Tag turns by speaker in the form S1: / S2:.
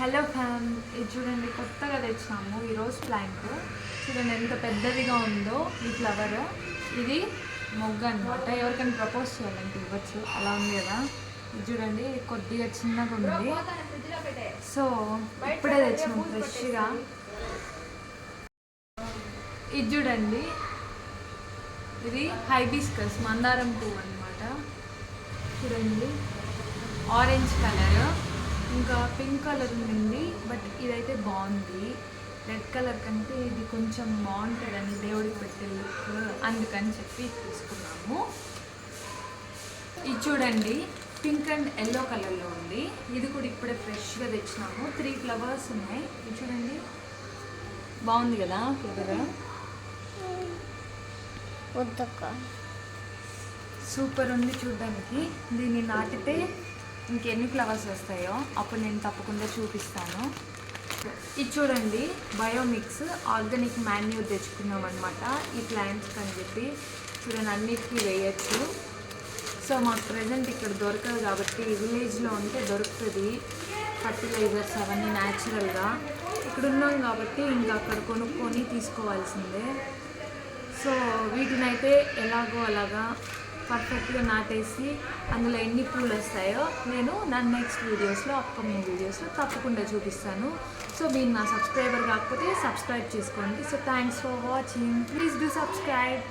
S1: Hello ఫ్యామ్, ఇది చూడండి కొత్తగా తెచ్చాము ఈరోజు ప్లాంట్. చూడండి ఎంత పెద్దదిగా ఉందో ఈ ఫ్లవర్. ఇది మొగ్గ అనమాట. ఎవరికైనా ప్రపోజ్ చేయాలంటే ఇవ్వచ్చు, అలా ఉంది కదా. ఇది చూడండి కొద్దిగా చిన్నగా ఉంది. సో ఇప్పుడే తెచ్చాము ఫ్రెష్గా. ఇది చూడండి, ఇది హైబిస్కస్ మందారం పువ్వు అనమాట. చూడండి ఆరెంజ్ కలర్, ఇంకా పింక్ కలర్ ఉంది, బట్ ఇదైతే బాగుంది. రెడ్ కలర్ కంటే ఇది కొంచెం బాగుంటుందని దేవుడికి పెట్టే లుక్, అందుకని చెప్పి తీసుకున్నాము. ఇది చూడండి పింక్ అండ్ ఎల్లో కలర్లో ఉంది. ఇది కూడా ఇప్పుడే ఫ్రెష్గా తెచ్చినాము. 3 ఫ్లవర్స్ ఉన్నాయి. ఇది చూడండి బాగుంది కదా ఫ్లవర్, సూపర్ ఉంది చూడడానికి. దీన్ని నాటితే ఇంకెన్ని ఫ్లవర్స్ వస్తాయో అప్పుడు నేను తప్పకుండా చూపిస్తాను. ఇది చూడండి బయోమిక్స్ ఆర్గానిక్ మాన్యూర్ తెచ్చుకున్నాం అనమాట ఈ ప్లాంట్స్కి అని చెప్పి. చూడండి అన్నిటికీ వేయచ్చు. సో మాకు ప్రజెంట్ ఇక్కడ దొరకదు కాబట్టి, విలేజ్లో ఉంటే దొరుకుతుంది ఫర్టిలైజర్స్ అవన్నీ న్యాచురల్గా. ఇక్కడ ఉన్నాం కాబట్టి ఇంకా అక్కడ కొనుక్కొని తీసుకోవాల్సిందే. సో వీటినైతే ఎలాగో అలాగా పర్ఫెక్ట్గా నాటేసి అందులో ఎన్ని పూలు వస్తాయో నేను నా నెక్స్ట్ వీడియోస్లో, అప్కమింగ్ వీడియోస్లో తప్పకుండా చూపిస్తాను. సో మీరు నా సబ్స్క్రైబర్ కాకపోతే సబ్స్క్రైబ్ చేసుకోండి. So thanks for watching. Please do subscribe.